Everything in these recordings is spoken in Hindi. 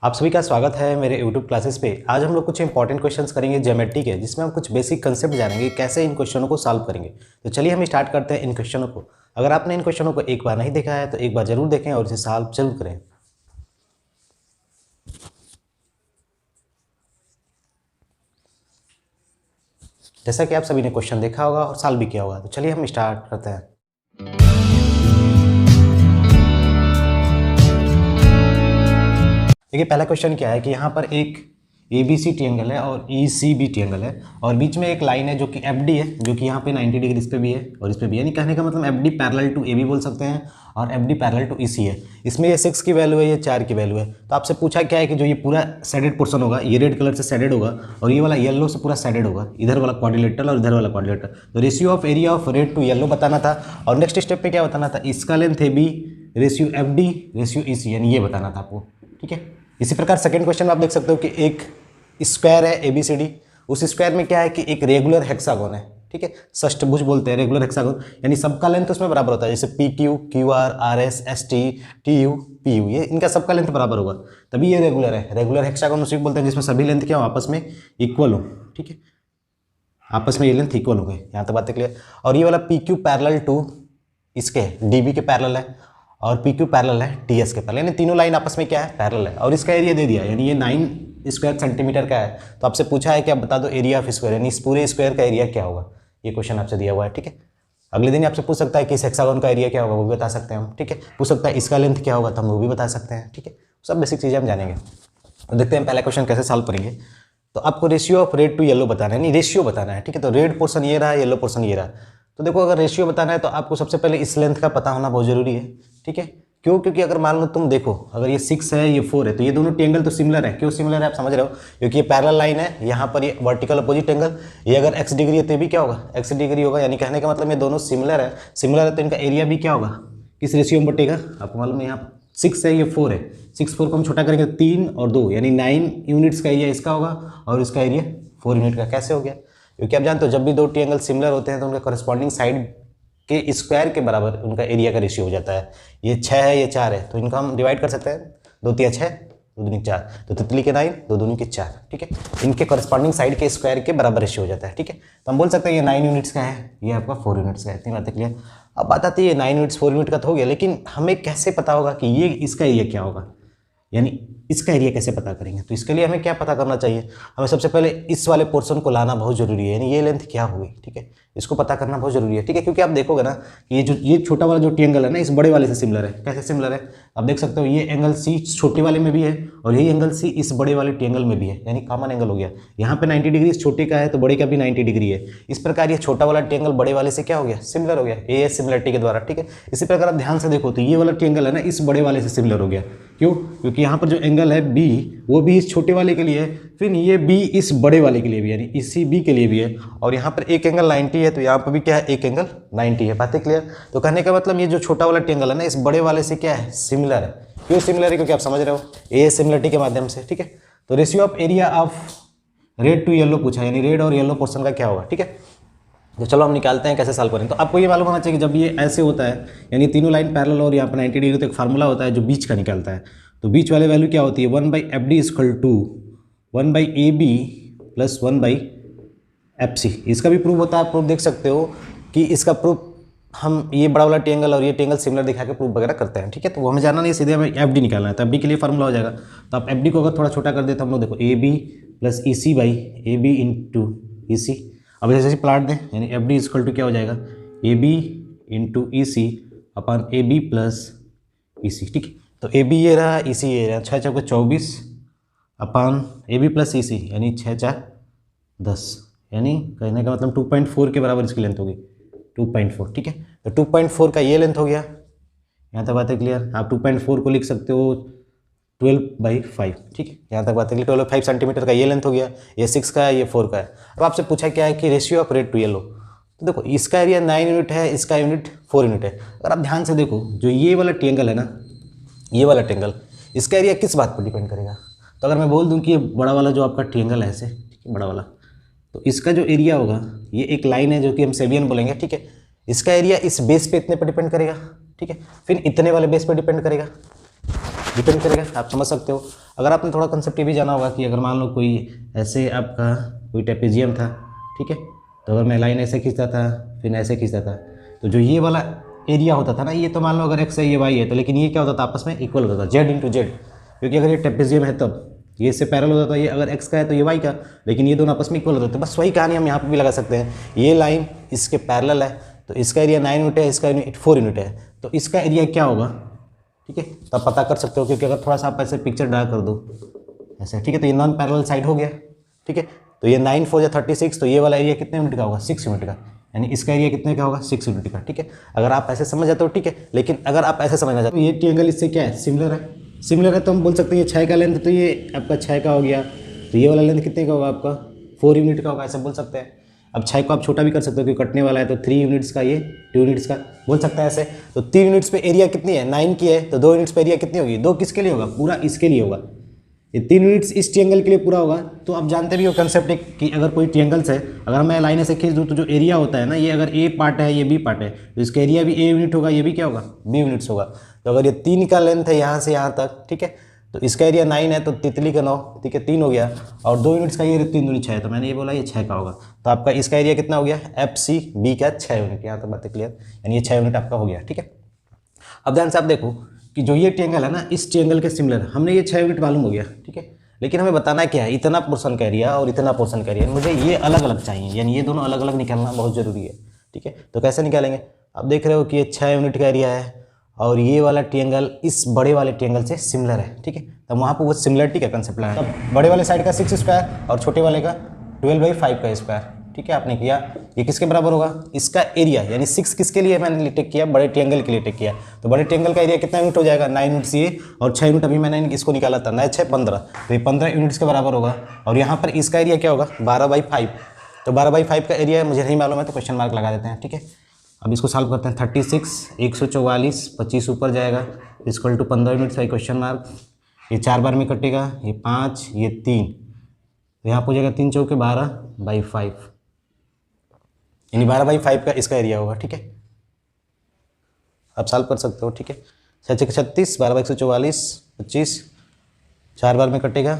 आप सभी का स्वागत है मेरे YouTube क्लासेस पे। आज हम लोग कुछ इंपॉर्टेंट क्वेश्चंस करेंगे ज्योमेट्री के, जिसमें हम कुछ बेसिक कंसेप्ट जानेंगे कैसे इन क्वेश्चनों को सॉल्व करेंगे। तो चलिए हम स्टार्ट करते हैं इन क्वेश्चनों को। अगर आपने इन क्वेश्चनों को एक बार नहीं देखा है तो एक बार जरूर देखें और इसे सॉल्व जरूर करें। जैसा कि आप सभी ने क्वेश्चन देखा होगा और सॉल्व भी किया होगा, तो चलिए हम स्टार्ट करते हैं। देखिए पहला क्वेश्चन क्या है कि यहाँ पर एक ABC ट्रायंगल है और ECB ट्रायंगल है और बीच में एक लाइन है जो कि FD है, जो कि यहाँ पे 90 डिग्री इस पे भी है और इस पे भी है। यानी कहने का मतलब FD पैरेलल टू AB बोल सकते हैं और FD पैरेलल टू EC है। इसमें ये 6 की वैल्यू है, ये 4 की वैल्यू है। तो आपसे पूछा क्या है कि जो ये पूरा शेडेड पोर्शन होगा, ये रेड कलर से शेडेड होगा और ये वाला येलो से पूरा शेडेड होगा, इधर वाला क्वाड्रिलेटरल और इधर वाला क्वाड्रिलेटरल। तो ratio of area of red to yellow बताना था और नेक्स्ट स्टेप पे क्या बताना था, इसका length AB ratio FD ratio EC, यानी ये बताना था आपको। ठीक है, इसी प्रकार सेकंड क्वेश्चन में आप देख सकते हो कि एक स्क्वायर है ABCD, उस स्क्वायर में क्या है कि एक रेगुलर हेक्सागोन है। ठीक है, षष्ठभुज बोलते हैं रेगुलर हेक्सागोन, यानी सबका लेंथ उसमें बराबर होता है। जैसे PQ, QR, RS, ST, TU, PU, ये इनका सबका लेंथ बराबर होगा, तभी ये रेगुलर है। रेगुलर हेक्सागोन उसी को बोलते हैं जिसमें सभी लेंथ क्या हो, आपस में इक्वल हो। ठीक है, आपस में ये लेंथ इक्वल हो गए। यहाँ तक बातें क्लियर। और ये वाला PQ पैरेलल टू इसके DB के पैरेलल है और PQ पैरेलल है TS के पैरेलल, यानी तीनों लाइन आपस में क्या है, पैरेलल है। और इसका एरिया दे दिया, यानी ये 9 स्क्वायर सेंटीमीटर का है। तो आपसे पूछा है कि आप बता दो एरिया ऑफ स्क्वायर, यानी इस पूरे स्क्वायर का एरिया क्या होगा। ये क्वेश्चन आपसे दिया हुआ है। ठीक है, अगले दिन आपसे पूछ सकता है कि इस हेक्सागोन का एरिया क्या होगा, वो भी बता सकते हैं हम। ठीक है, पूछ सकता है इसका लेंथ क्या होगा, तो हम वो भी बता सकते हैं। ठीक है, सब बेसिक चीज़ें हम जानेंगे। तो देखते हैं पहला क्वेश्चन कैसे सॉल्व करेंगे। तो आपको ratio of red to yellow बताना है, नहीं रेशियो बताना है। ठीक है, तो रेड पोर्शन ये रहा, येलो पोर्शन ये रहा। तो देखो अगर रेशियो बताना है तो आपको सबसे पहले इस लेंथ का पता होना बहुत जरूरी है। ठीक है, क्यों? क्योंकि अगर मान लो तुम देखो, अगर ये 6 है ये 4 है, तो ये दोनों ट्रायंगल तो सिमिलर है। क्यों सिमिलर है आप समझ रहे हो? क्योंकि ये पैरेलल लाइन है, यहाँ पर ये वर्टिकल अपोजिट एंगल, ये अगर x डिग्री है तो ये भी क्या होगा, x डिग्री होगा। यानी कहने का मतलब ये दोनों सिमिलर है। सिमिलर है तो इनका एरिया भी क्या होगा, किस रेशियो में बटेगा आपको मालूम है। यहाँ 6 है, ये 4 है, 6 4 को हम छोटा करेंगे 3 और 2, यानी 9 यूनिट्स का एरिया इसका होगा और इसका एरिया 4 यूनिट का। कैसे हो गया? क्योंकि आप जानते हो जब भी दो ट्रायंगल सिमिलर होते हैं तो उनका करस्पॉन्डिंग साइड के स्क्वायर के बराबर उनका एरिया का रेशियो हो जाता है। ये 6 है, ये 4 है, तो इनका हम डिवाइड कर सकते हैं। 2 3 6, 2 दूनी 4, तो तितली के 9, 2 दूनी के 4। ठीक है, इनके करस्पॉन्डिंग साइड के स्क्वायर के बराबर रेशियो हो जाता है। ठीक है, तो हम बोल सकते हैं ये 9 यूनिट्स का है, ये आपका 4 यूनिट्स का है। इतनी बातें क्लियर। अब बात आती है 9 यूनिट्स 4 यूनिट का तो हो गया, लेकिन हमें कैसे पता होगा कि ये इसका एरिया क्या होगा, यानी इसका एरिया कैसे पता करेंगे? तो इसके लिए हमें क्या पता करना चाहिए, हमें सबसे पहले इस वाले पोर्शन को लाना बहुत जरूरी है, यानी ये लेंथ क्या होगी। ठीक है, इसको पता करना बहुत जरूरी है। ठीक है, क्योंकि आप देखोगे ना कि ये छोटा वाला जो ट्रायंगल है ना, इस बड़े वाले से सिमिलर है। कैसे सिमिलर है आप देख सकते हो, ये एंगल C छोटे वाले में भी है और यही एंगल C इस बड़े वाले ट्रायंगल में भी है, यानी कॉमन एंगल हो गया। यहाँ पे 90 डिग्री इस छोटे का है तो बड़े का भी 90 डिग्री है। इस प्रकार ये छोटा वाला ट्रायंगल बड़े वाले से क्या हो गया, सिमिलर हो गया, ये सिमिलरिटी के द्वारा। ठीक है, इसी प्रकार आप ध्यान से देखो तो ये वाला ट्रायंगल है ना, इस बड़े वाले से सिमिलर हो गया। क्यों? क्योंकि यहाँ पर जो एंगल है B, वो भी इस छोटे वाले के लिए है, फिर ये B इस बड़े वाले के लिए भी, यानी इसी B के लिए भी है। और यहाँ पर एक एंगल 90 है तो यहाँ पर भी क्या है, एक एंगल 90 है। बातें क्लियर? तो कहने का मतलब ये जो छोटा वाला ट्रायंगल है ना, इस बड़े वाले से क्या है, सिमिलर है। क्यों सिमिलर है? क्योंकि आप समझ रहे हो ये सिमिलरिटी के माध्यम से। ठीक है, तो ratio of area of red to yellow पूछा, यानी रेड और येलो पोर्शन का क्या होगा। ठीक है, तो चलो हम निकालते हैं कैसे सॉल्व करें। तो आपको ये मालूम होना चाहिए कि जब ये ऐसे होता है, यानी तीनों लाइन पैरेलल और यहाँ पर 90 डिग्री, तो एक फार्मूला होता है जो बीच का निकालता है। तो बीच वाले वैल्यू क्या होती है, 1/FD equal to 1/AB plus 1/FC। इसका भी प्रूफ होता है, आप प्रूफ देख सकते हो कि इसका प्रूफ हम ये बड़ा वाला ट्रायंगल और ये ट्रायंगल सिमिलर दिखा के प्रूफ वगैरह करते हैं। ठीक है, तो वो हमें जानना नहीं, सीधे हमें FD निकालना है। तो FD के लिए फार्मूला हो जाएगा, तो आप FD को अगर थोड़ा छोटा कर देते हम लोग, देखो AB plus EC/AB into EC। अब जैसे प्लाट दें, यानी FD इक्वल टू क्या हो जाएगा, AB into EC upon AB plus EC। ठीक है, तो AB ये रहा, EC ये रहा, 6 चौके 24 अपॉन AB प्लस EC, यानी 6 4 10, यानी कहने का मतलब 2.4 के बराबर इसकी लेंथ होगी, 2.4। ठीक है, तो 2.4 का ये लेंथ हो गया। यहाँ तक बात है क्लियर? आप 2.4 को लिख सकते हो 12/5। ठीक है, यहाँ तक बात है क्लियर? 12/5 सेंटीमीटर का ये लेंथ हो गया। ये 6 का है, ये 4 का है। अब आपसे पूछा क्या है कि ratio of red to yellow. तो देखो इसका एरिया 9 यूनिट है, इसका यूनिट 4 यूनिट है। अगर आप ध्यान से देखो, जो ये वाला ट्रायंगल है ना, ये वाला ट्रायंगल, इसका एरिया किस बात पर डिपेंड करेगा। तो अगर मैं बोल दूँ कि ये बड़ा वाला जो आपका ट्रायंगल है ऐसे, ठीक है, बड़ा वाला, तो इसका जो एरिया होगा, ये एक लाइन है जो कि हम सेबियन बोलेंगे। ठीक है, इसका एरिया इस बेस पे इतने पर डिपेंड करेगा। ठीक है, फिर इतने वाले बेस पे डिपेंड करेगा, आप समझ सकते हो। अगर आपने थोड़ा कंसेप्ट ये भी जाना होगा कि अगर मान लो कोई ऐसे आपका कोई ट्रेपेजियम था, ठीक है, तो अगर मैं लाइन ऐसे खींचता था फिर ऐसे खींचता था, तो जो ये वाला एरिया होता था ना, ये तो मान लो अगर एक्स है ये वाई है, तो लेकिन ये क्या होता था आपस में इक्वल होता था, जेड इंटू जेड, क्योंकि अगर ये ट्रेपेजियम है तब ये इससे पैरेलल होता था, ये अगर एक्स का है तो ये वाई का, लेकिन ये दोनों आपस में इक्वल होते थे। बस वही कहानी हम यहाँ पर भी लगा सकते हैं, ये लाइन इसके पैरेलल है तो इसका एरिया 9 यूनिट है, इसका एरिया 4 यूनिट है, तो इसका एरिया क्या होगा, ठीक है, तो आप पता कर सकते हो, क्योंकि अगर थोड़ा सा आप ऐसे पिक्चर ड्रा कर दो ऐसे, ठीक है, तो ये नॉन पैरेलल साइड हो गया, ठीक है, तो ये 9 4 या 36, तो ये वाला एरिया कितने यूनिट का होगा, 6 यूनिट का, यानी इसका एरिया कितने का होगा, 6 यूनिट का, ठीक है। अगर आप ऐसे समझ जाते हो ठीक है, लेकिन अगर आप ऐसे समझना चाहते हो ये ट्रायंगल इससे क्या है, सिमिलर है, तो हम बोल सकते हैं ये 6 का लेंथ, तो ये आपका 6 का हो गया, तो ये वाला लेंथ कितने का होगा आपका 4 यूनिट का होगा, ऐसे बोल सकते हैं। अब 6 को आप छोटा भी कर सकते हो क्योंकि कटने वाला है, तो 3 यूनिट्स का, ये 2 यूनिट्स का बोल सकते हैं ऐसे। तो 3 यूनिट्स पे एरिया कितनी है, 9 की है, तो 2 यूनिट्स पे एरिया कितनी होगी, 2 किसके लिए होगा, पूरा इसके लिए होगा, ये 3 यूनिट्स इस ट्रायंगल के लिए पूरा होगा। तो आप जानते भी हो कंसेप्ट एक कि अगर कोई ट्रायंगल्स है, अगर मैं लाइन ऐसे खींच दूँ तो जो एरिया होता है ना, ये अगर ए पार्ट है ये बी पार्ट है, तो इसका एरिया भी ए यूनिट होगा, ये भी क्या होगा, बी यूनिट्स होगा। तो अगर ये 3 का लेंथ है यहाँ से यहाँ तक, ठीक है, तो इसका एरिया 9 है, तो तितली का 9, ठीक है, 3 हो गया, और 2 यूनिट्स का ये 3 दूनी 6 है, तो मैंने ये बोला ये 6 का होगा, तो आपका इसका एरिया कितना हो गया, एफ सी बी का 6 यूनिट, यहाँ तक बातें क्लियर, यानी ये 6 यूनिट आपका हो गया, ठीक है। अब ध्यान से आप देखो कि जो ये ट्रायंगल है ना, इस ट्रायंगल के सिमिलर हमने ये 6 यूनिट मालूम हो गया, ठीक है, लेकिन हमें बताना क्या है, इतना पोर्शन का एरिया और इतना पोर्शन का एरिया, मुझे ये अलग अलग चाहिए, यानी ये दोनों अलग अलग निकालना बहुत ज़रूरी है, ठीक है। तो कैसे निकालेंगे, आप देख रहे हो कि ये 6 यूनिट का एरिया है और ये वाला ट्रायंगल इस बड़े वाले ट्रायंगल से सिमिलर है, ठीक है, तो वहाँ पर वो सिमिलरिटी का कंसेप्ट लगाया, तब बड़े वाले साइड का 6 स्क्वायर और छोटे वाले का 12/5 का स्क्वायर, ठीक है, आपने किया, ये किसके बराबर होगा, इसका एरिया, यानी 6 किसके लिए मैंने टेक किया, बड़े ट्रायंगल के लिए टेक किया, तो बड़े ट्रायंगल का एरिया कितना यूनिट हो जाएगा, 9 यूनिट्स ये, और 6 यूनिट अभी मैंने इसको निकाला था, 9 6 15, तो ये 15 यूनिट्स के बराबर होगा, और यहाँ पर इसका एरिया क्या होगा, 12/5, तो 12/5 का एरिया मुझे नहीं मालूम है, तो क्वेश्चन मार्क लगा देते हैं, ठीक है। अब इसको सॉल्व करते हैं, 36 144 25 ऊपर जाएगा इक्वल टू 15 यूनिट्स का क्वेश्चन मार्क, ये 4 बार में कटेगा, ये 5 ये 3, तो यहाँ हो जाएगा 3 चौके 12/5, यानी 12/5 का इसका एरिया होगा, ठीक है, आप सॉल्व कर सकते हो, ठीक है। 6 36 12/144 25, 4 बार में कटेगा,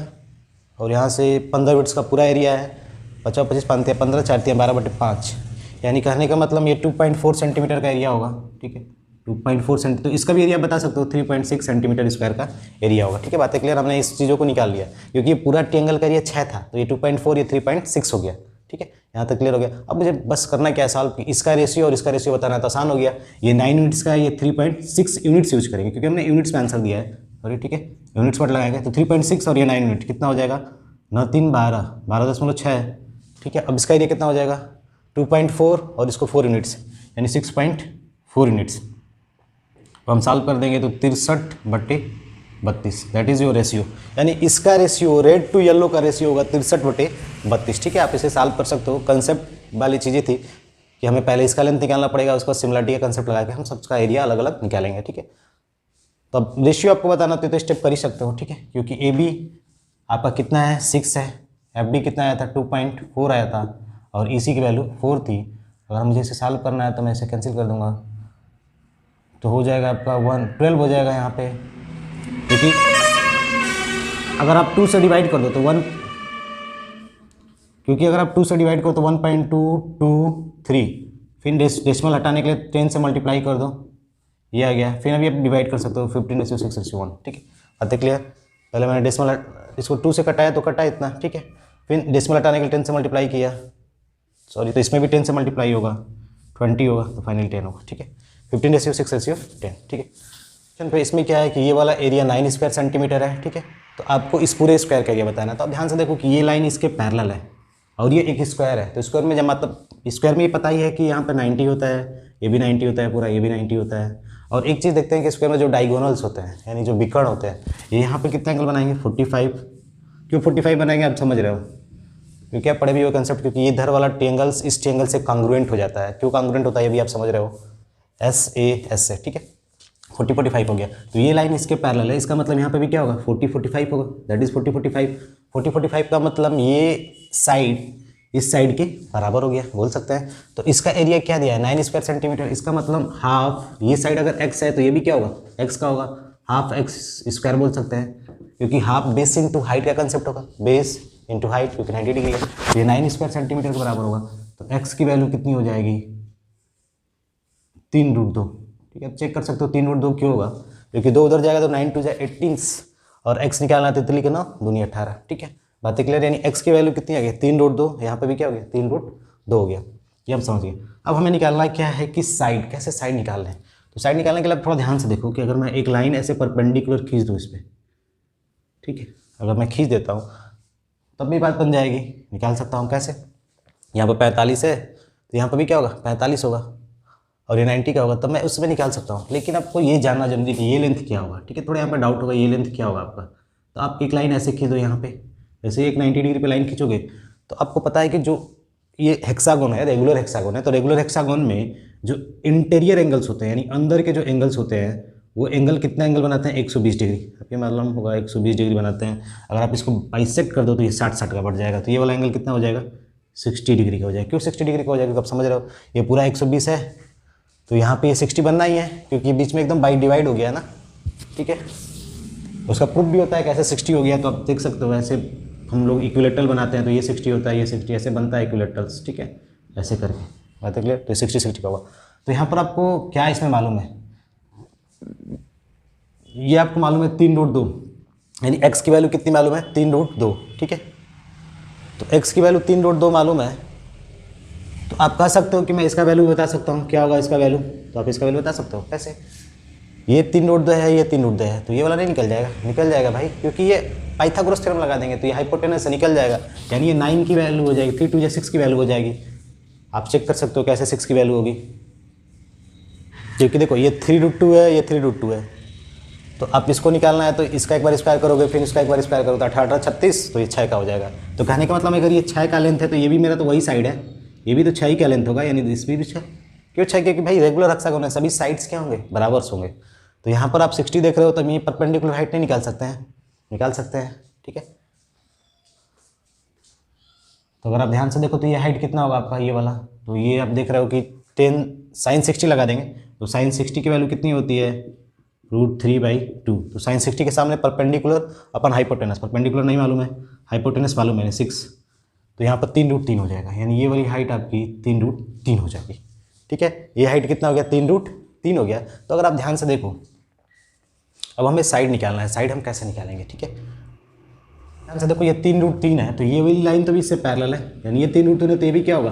और यहाँ से 15 यूनिट्स का पूरा एरिया है, 50 25 5 15 4 12/5, यानी कहने का मतलब ये 2.4 सेंटीमीटर का एरिया होगा, ठीक है, 2.4 सेंटी, तो इसका भी एरिया बता सकते हो 3.6 सेंटीमीटर स्क्वायर का एरिया होगा, ठीक है, बातें क्लियर, हमने इस चीज़ों को निकाल लिया, क्योंकि ये पूरा ट्रायंगल का एरिया 6 था, तो ये 2.4 ये 3.6 हो गया, ठीक है, यहाँ तक क्लियर हो गया। अब मुझे बस करना क्या है, सॉल्व कि इसका रेशियो और इसका रेशियो बताना, तो आसान हो गया, ये 9 यूनिट्स का है, ये 3.6 यूनिट्स यूज करेंगे, क्योंकि हमने यूनिट्स में आंसर दिया है, सॉरी, ठीक है, यूनिट्स वर्ड लगाएंगे, तो 3.6 और ये 9 यूनिट कितना हो जाएगा, 9 3 12 12.6, ठीक है। अब इसका एरिया कितना हो जाएगा 2.4 और इसको 4 यूनिट्स, यानी 6.4 यूनिट्स, तो हम सॉल्व कर देंगे तो 63/32, दैट इज़ योर रेशियो, यानी इसका रेशियो रेड टू येलो का रेशियो होगा 63/32, ठीक है। आप इसे सॉल्व कर सकते हो, कंसेप्ट वाली चीज़ें थी कि हमें पहले इसका लेंथ निकालना पड़ेगा, उसका सिमिलरिटी का कंसेप्ट लगा के हम सबका एरिया अलग अलग निकालेंगे, ठीक है। तो अब रेशियो आपको बताना तो स्टेप कर ही सकते हो, ठीक है, क्योंकि ए बी आपका कितना है 6 है, एफ बी कितना आया था 2.4 आया था, और ई सी की वैल्यू 4 थी। अगर मुझे इसे सॉल्व करना है तो मैं इसे कैंसिल कर दूंगा, तो हो जाएगा आपका 12 हो जाएगा यहाँ पे, क्योंकि अगर आप 2 से डिवाइड कर दो तो 1, क्योंकि अगर आप 2 से डिवाइड करो तो 1.223, फिर डेसिमल हटाने के लिए 10 से मल्टीप्लाई कर दो, ये आ गया, फिर अभी आप डिवाइड कर सकते हो 15/6/1, ठीक है, बातें क्लियर। पहले मैंने डेसिमल इसको 2 से कटाया तो कटा इतना, ठीक है, फिर डेसिमल हटाने के लिए 10 से मल्टीप्लाई किया, सॉरी, तो इसमें भी 10 से मल्टीप्लाई होगा 20 होगा, तो फाइनली 10 होगा, ठीक है, 15/6/10, ठीक है। फिर इसमें क्या है कि ये वाला एरिया 9 स्क्वायर सेंटीमीटर है, ठीक है, तो आपको इस पूरे स्क्वायर का एरिया बताना है। तो आप ध्यान से देखो कि ये लाइन इसके पैरेलल है और ये एक स्क्वायर है, तो स्क्वायर में जब मतलब स्क्वायर में ये पता ही है कि यहाँ पर 90 होता है, ये भी 90 होता है पूरा, ये भी 90 होता है। और एक चीज़ देखते हैं कि स्क्वायर में जो डायगोनल्स होते हैं, यानी जो विकर्ण होते हैं, ये यहाँ पे कितना एंगल बनाएंगे 45, क्यों 45 बनाएंगे आप समझ रहे हो, क्योंकि आप पढ़े भी हो कंसेप्ट, क्योंकि ये इधर वाला ट्रायंगल्स इस ट्रायंगल से कांग्रुएंट हो जाता है। क्यों कांग्रुएंट होता है ये भी आप समझ रहे हो, एस से, ठीक है, 40-45 हो गया, तो ये लाइन इसके पैरेलल है, इसका मतलब यहाँ पे भी क्या होगा 40-45 होगा, दैट इज 40-45 का मतलब ये साइड इस साइड के बराबर हो गया, बोल सकते हैं। तो इसका एरिया क्या दिया है 9 स्क्वायर सेंटीमीटर, इसका मतलब हाफ, ये साइड अगर x है तो ये भी क्या होगा x का होगा, हाफ x स्क्वायर बोल सकते हैं, क्योंकि हाफ बेस इंटू हाइट का कंसेप्ट होगा, बेस इंटू हाइट, क्योंकि 90 डिग्री है, ये 9 स्क्वायर सेंटीमीटर के बराबर होगा। तो एक्स की वैल्यू कितनी हो जाएगी, 3√2। ठीक है, चेक कर सकते हो 3√2 क्यों होगा, क्योंकि 2 उधर जाएगा तो 9 2 18 और एक्स निकालना है, तितली के 9 दूनी 18। ठीक है, बातें क्लियर। यानी एक्स की वैल्यू कितनी आ गई, 3√2। यहाँ पे भी क्या हो गया, 3√2 हो गया। ये हम समझ गए। अब हमें निकालना क्या है कि साइड, कैसे साइड निकालना है। तो साइड निकालने के लिए थोड़ा ध्यान से देखो कि अगर मैं एक लाइन ऐसे परपेंडिकुलर खींच दूँ इस पर, ठीक है, अगर मैं खींच देता हूँ तब भी बात बन जाएगी, निकाल सकता हूँ। कैसे, यहाँ पर 45 है तो यहाँ पर भी क्या होगा, 45 होगा, और ये 90 का होगा, तब मैं उसमें निकाल सकता हूँ। लेकिन आपको ये जानना जरूरी है कि ये लेंथ क्या होगा। ठीक है, थोड़ा यहाँ पर डाउट होगा ये लेंथ क्या होगा आपका। तो आप एक लाइन ऐसे खींच दो यहाँ पे, जैसे एक 90 डिग्री पे लाइन खींचोगे तो आपको पता है कि जो ये हेक्सागोन है, रेगुलर हेक्सागोन है, तो रेगुलर हेक्सागोन में जो इंटीरियर एंगल्स होते हैं, यानी अंदर के जो एंगल्स होते हैं, वो एंगल कितना एंगल बनाते हैं, 120 डिग्री। आपके मालूम होगा 120 डिग्री बनाते हैं। अगर आप इसको बाइसेक्ट कर दो तो ये 60 का बढ़ जाएगा, तो ये वाला एंगल कितना हो जाएगा, 60 डिग्री का हो जाएगा। क्यों 60 डिग्री का हो जाएगा, आप समझ रहे हो, ये पूरा 120 है तो यहाँ पे ये 60 बनना ही है, क्योंकि बीच में एकदम बाई डिवाइड हो गया है ना। ठीक है, उसका प्रूफ भी होता है कैसे 60 हो गया, तो आप देख सकते हो। ऐसे हम लोग इक्विलेटरल बनाते हैं तो ये 60 होता है, ये 60 ऐसे बनता है इक्विलेटरल्स। ठीक है, ऐसे करके बात है क्लियर। तो 60 का होगा। तो यहाँ पर आपको क्या इसमें मालूम है, ये आपको मालूम है 3√2, यानी एक्स की वैल्यू कितनी मालूम है, 3√2। ठीक है, तो एक्स की वैल्यू 3√2 मालूम है, तो आप कह सकते हो कि मैं इसका वैल्यू बता सकता हूँ, क्या होगा इसका वैल्यू, तो आप इसका वैल्यू बता सकते हो कैसे। ये 3√2 है, ये 3√2 है, तो ये वाला नहीं निकल जाएगा, निकल जाएगा भाई, क्योंकि ये पाइथागोरस थ्योरम लगा देंगे तो ये हाइपोटेनस से निकल जाएगा। यानी ये 9 की वैल्यू हो जाएगी, 3 2 6 की वैल्यू हो जाएगी। आप चेक कर सकते हो कैसे 6 की वैल्यू होगी, क्योंकि देखो ये 3√2 है, ये 3√2 है, तो आप इसको निकालना है तो इसका एक बार स्क्वायर करोगे, फिर इसका एक बार स्क्वायर करोगे तो 18 36, तो ये 6 का हो जाएगा। तो कहने का मतलब अगर ये 6 का लेंथ है तो ये भी मेरा तो वही साइड है, ये भी तो 6 ही का लेंथ होगा, यानी इस भी 6। क्यों 6, क्योंकि भाई रेगुलर हेक्सागोन है, सभी साइड्स क्या होंगे, बराबर होंगे। तो यहाँ पर आप 60 देख रहे हो तो ये परपेंडिकुलर हाइट नहीं निकाल सकते हैं, निकाल सकते हैं। ठीक है, तो अगर आप ध्यान से देखो तो ये हाइट कितना होगा आपका, ये वाला, तो ये आप देख रहे हो कि 10 sin 60 लगा देंगे, तो sin 60 की वैल्यू कितनी होती है, √3/2। तो sin 60 के सामने परपेंडिकुलर अपन हाइपोटेनस, परपेंडिकुलर नहीं मालूम है, हाइपोटेनस मालूम है 6, तो यहाँ पर 3√3 हो जाएगा, यानी ये वाली हाइट आपकी 3√3 हो जाएगी। ठीक है, ये हाइट कितना हो गया, 3√3 हो गया। तो अगर आप ध्यान से देखो, अब हमें साइड निकालना है, साइड हम कैसे निकालेंगे। ठीक है, ध्यान से देखो, ये 3√3 है, तो ये वाली लाइन तो भी इससे पैरेलल है, यानी ये 3√3 है तो ये भी क्या होगा,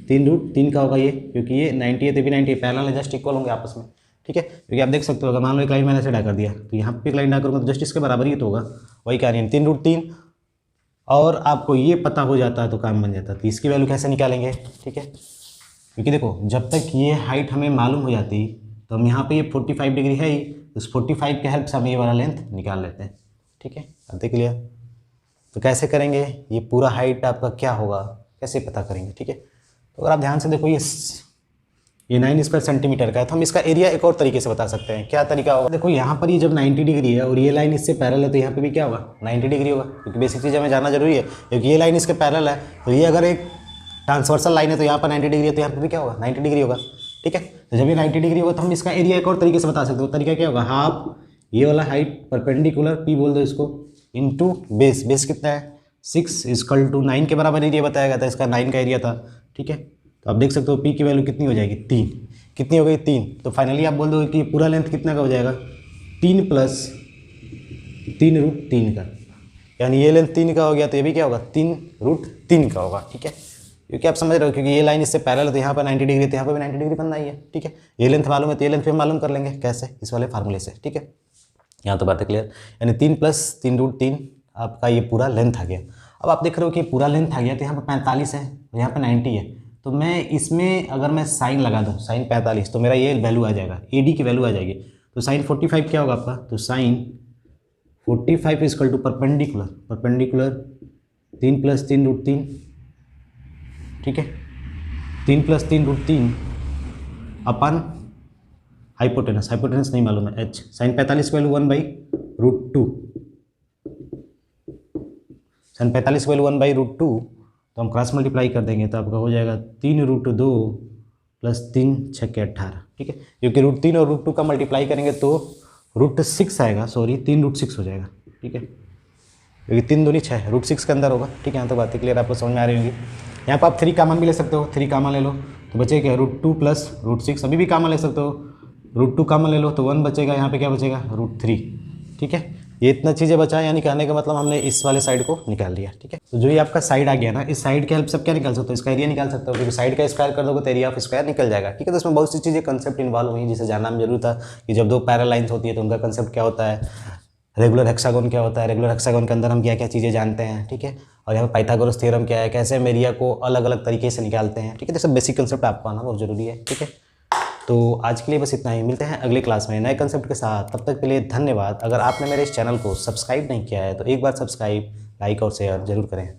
3√3 का होगा ये, क्योंकि ये 90 है तो भी 90 पैरेलल है, जस्ट इक्वल होंगे आपस में। ठीक है, क्योंकि आप देख सकते हो अगर मान लो एक लाइन मैंने ऐसे ड्रा कर दिया तो यहाँ पे एक लाइन ड्रा करूँगा तो जस्ट इसके बराबर ही तो होगा, वही कहानी है 3√3। और आपको ये पता हो जाता है तो काम बन जाता है। तो इसकी वैल्यू कैसे निकालेंगे, ठीक है, क्योंकि देखो जब तक ये हाइट हमें मालूम हो जाती तो हम यहाँ पे ये 45 डिग्री है ही, उस 45 के हेल्प से हम ये वाला लेंथ निकाल लेते हैं। ठीक है, अब देख लिया। तो कैसे करेंगे, ये पूरा हाइट आपका क्या होगा, कैसे पता करेंगे। ठीक है, तो अगर आप ध्यान से देखो ये 9 स्क्वायर सेंटीमीटर का है, तो हम इसका एरिया एक और तरीके से बता सकते हैं। क्या तरीका होगा, देखो यहाँ पर ये जब 90 डिग्री है और ये लाइन इससे पैरेलल है तो यहाँ पे भी क्या होगा, 90 डिग्री होगा, क्योंकि बेसिक चीज़ हमें जानना जरूरी है, क्योंकि ये लाइन इसके पैरेलल है। तो ये अगर एक ट्रांसवर्सल लाइन है तो यहाँ पर 90 डिग्री है, तो यहाँ पर भी क्या होगा, 90 डिग्री होगा। ठीक है, तो जब ये 90 डिग्री होगा तो हम इसका एरिया एक और तरीके से बता सकते हो। तरीका क्या होगा, हाफ ये वाला हाइट परपेंडिकुलर पी बोल दो इसको, इंटू बेस, बेस कितना है 6 = 9 के बराबर एरिया बताया गया था, इसका 9 का एरिया था। ठीक है, तो आप देख सकते हो पी की वैल्यू कितनी हो जाएगी, 3। कितनी हो गई, 3। तो फाइनली आप बोल दो कि पूरा लेंथ कितना का हो जाएगा, 3 + 3√3 का, यानी ये लेंथ 3 का हो गया तो ये भी क्या होगा, 3√3 का होगा। ठीक है, क्योंकि आप समझ रहे हो, क्योंकि ये लाइन इससे पैरेलल है तो यहाँ पर 90 डिग्री, तो यहाँ पर भी 90 डिग्री बनना ही है। ठीक है, ये लेंथ मालूम है तो ये लेंथ भी हम मालूम कर लेंगे, कैसे, इस वाले फार्मूले से। ठीक है, यहाँ तो बात है क्लियर, यानी 3 + 3√3 आपका ये पूरा लेंथ आ गया। अब आप देख रहे हो कि पूरा लेंथ आ गया, तो यहाँ पर 45 है और यहाँ पर 90 है, तो मैं इसमें अगर मैं साइन लगा दूँ, साइन 45, तो मेरा ये वैल्यू आ जाएगा, AD की वैल्यू आ जाएगी। तो साइन 45 क्या होगा आपका, तो साइन 45 = परपेंडिकुलर 3 + 3√3। ठीक है, 3 + 3√3 अपन हाइपोटेनस, हाइपोटेनस नहीं मालूम है, H। साइन 45 की वैल्यू 1/√2, साइन 45 की वैल्यू 1/√2, तो हम क्रॉस मल्टीप्लाई कर देंगे तो आपका हो जाएगा 3√2 + 3 × 6 = 18। ठीक है, क्योंकि √3 और √2 का मल्टीप्लाई करेंगे तो √6 आएगा, सॉरी 3√6 हो जाएगा। ठीक है, क्योंकि 3 दूनी 6 √6 के अंदर होगा। ठीक है, यहाँ तक बातें क्लियर आपको समझ में आ रही होंगी। यहाँ पर आप 3 कामन भी ले सकते हो, 3 कामन ले लो तो बचेगा √2 प्लस √6, अभी भी कामन ले सकते हो, √2 कामन ले लो तो 1 बचेगा, यहाँ पे क्या बचेगा √3। ठीक है, ये इतना चीज़ें बचा, यानी कहने का मतलब हमने इस वाले साइड को निकाल लिया। ठीक है, तो जो ये आपका साइड आ गया ना, इस साइड की हेल्प से आप क्या निकाल सकते हो, इसका एरिया निकाल सकते हो, क्योंकि साइड का स्क्वायर कर दोगे तो एरिया ऑफ स्क्वायर निकल जाएगा। ठीक है, तो इसमें बहुत सी चीज़ें कंसेप्ट इन्वॉल्व हुई जिसे जानना में जरूर था कि जब 2 पैरेलल लाइन्स होती है तो उनका कंसेप्ट क्या होता है, रेगुलर हेक्सागोन क्या होता है, रेगुलर हेक्सागोन के अंदर हम क्या क्या चीज़ें जानते हैं। ठीक है, और यहाँ पर पाइथागोरस थ्योरम क्या है, कैसे हम एरिया को अलग अलग तरीके से निकालते हैं। ठीक है, तो सब बेसिक कंसेप्ट आपको आना बहुत जरूरी है। ठीक है, तो आज के लिए बस इतना ही, मिलते हैं अगले क्लास में नए कंसेप्ट के साथ। तब तक के लिए धन्यवाद। अगर आपने मेरे इस चैनल को सब्सक्राइब नहीं किया है तो एक बार सब्सक्राइब, लाइक और शेयर जरूर करें।